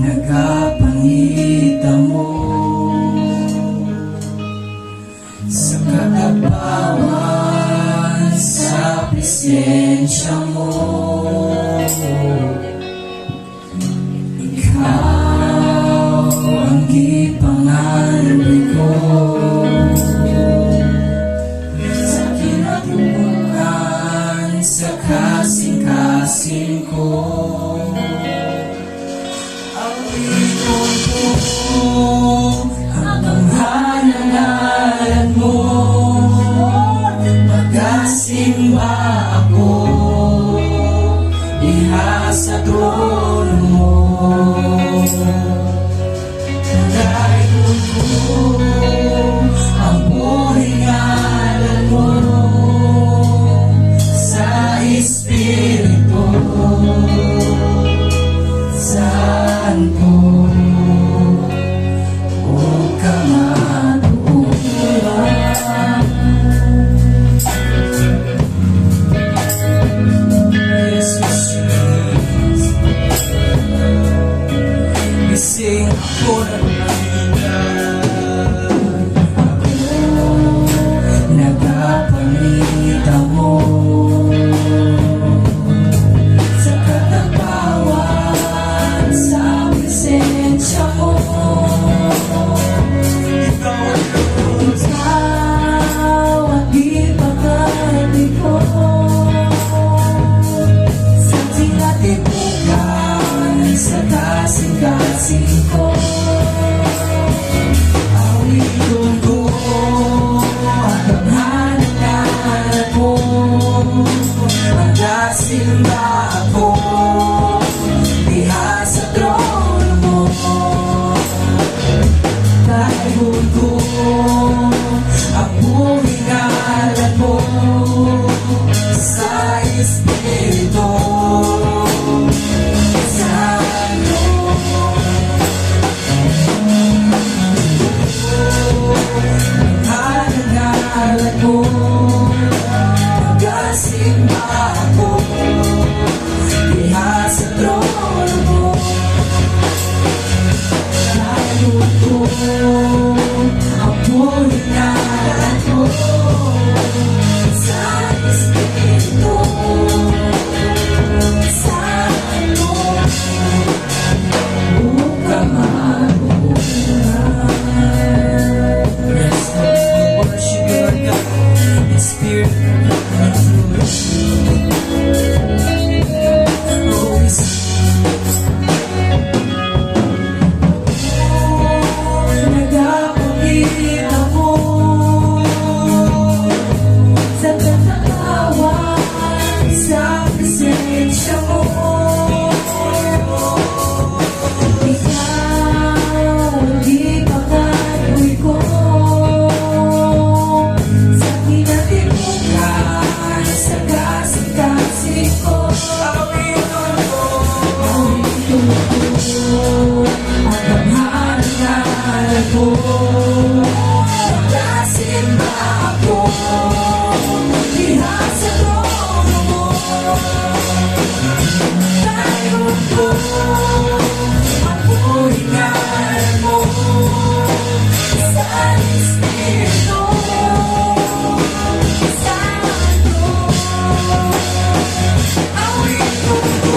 Nagapangita mo sa katapawan, sa presensya mo. Ikaw ang gipangalbi ko sa kinatubukan, sa kasing-kasing ko. Ang tanghalan mo, magkasimba ako diha sa trono mo. Dayon ko ang buhingalan mo sa Espiritu Santo. Gising ako ng nagapangita mo sa katapawan, sa presensya mo. Ikaw ang ipagalbi ko sa tinatipukan, sa kasing-kasing ko. Awiton ko ang tanghalan mo, magkasimba ako diha sa trono mo. Dayon ko ang buhingalan mo sa Espiritu Santo. Hangalan mo, magkasimba ako diha sa trono mo. Dayon ko ang buhingalan mo sa Espiritu Santo. Upang yes, we worship you, Lord God, in spirit and truth. Oh, we nagapangita mo sa katapawan, sa presensya mo. Ikaw ang ipagalbi ko sa kinatipukan, sa kasing-kasing ko. Awiton ko ang tanghalan mo, magkasimba ako diha sa trono mo. Dayon ko ang buhingalan mo sa Espiritu Santo. Awiton ko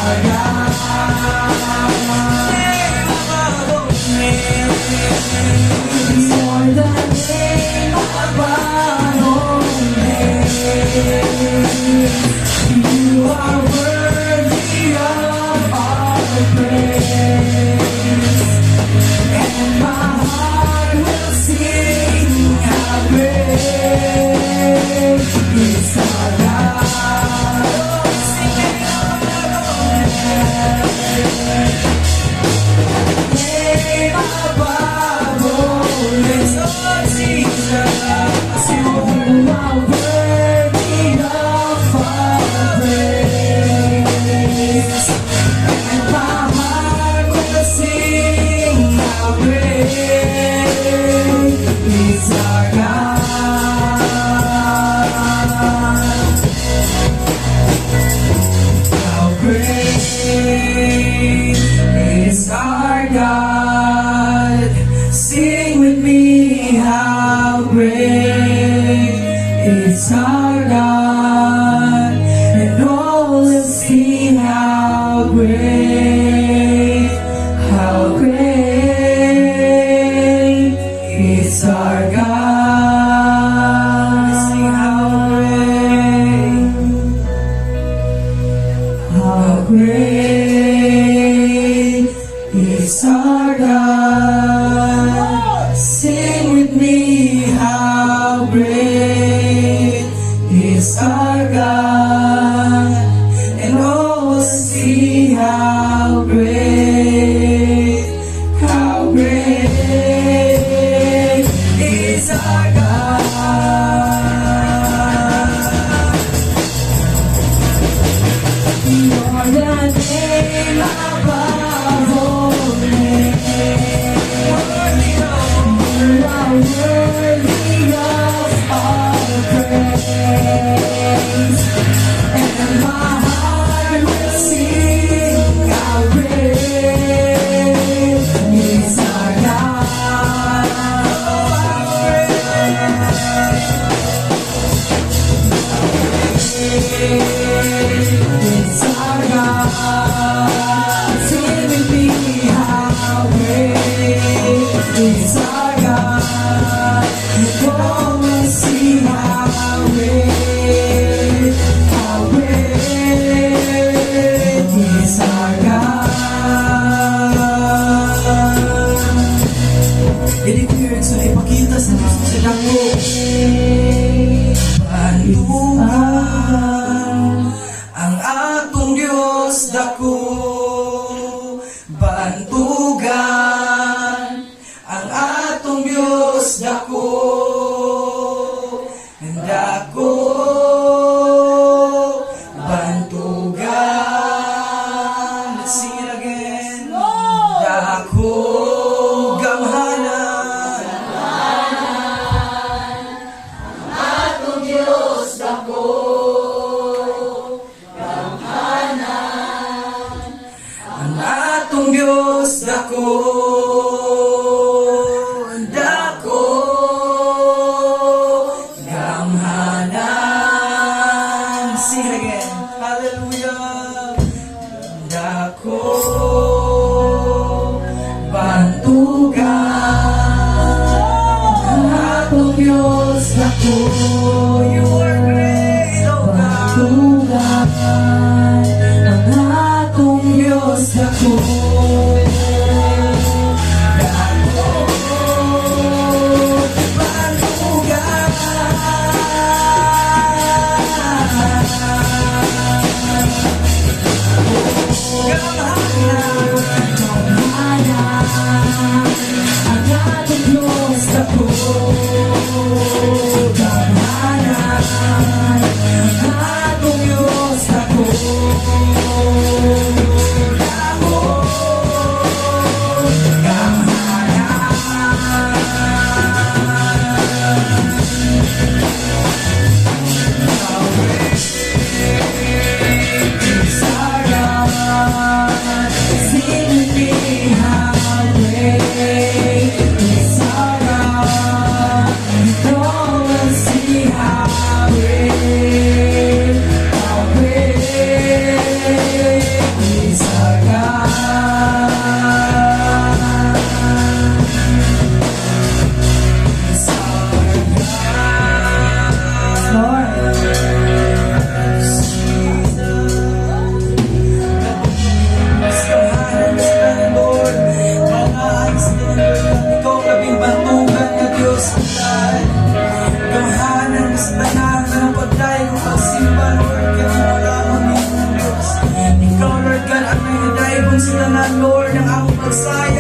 our God. It's more than name above all names. You are worthy of our praise, and my heart will sing how great is our God. Name above all names, oh Jesus, you are worthy of our praise, and my heart will sing how great is our God. How great is our God. Sing with me, how great is our God, and all will see how great is our God. Sing how great is our God. Sing with me, how great is our God, and all will see how great is our God. You're the name above all names. You are worthy of all praise, and my heart will sing how great is our God. It's our God. Sing with me, how great is our God. You will see how great is our God. I-declare sa ipakita sa Diyos sa dako. Bantuhan ang atong Diyos dako, bantugan ang atong Diyos dako, dako, bantugan. Let's sing it again. Dako, gamhanan atong Diyos dako, ang atong Diyos dako, dako, gamhanan. Sing it again. Hallelujah. Dako, bantugan ang atong Diyos dako. You are great, oh God. Bantugan ang atong Diyos dako. Dako, bantugan ang atong Diyos dako. Lord, ang among pagsaya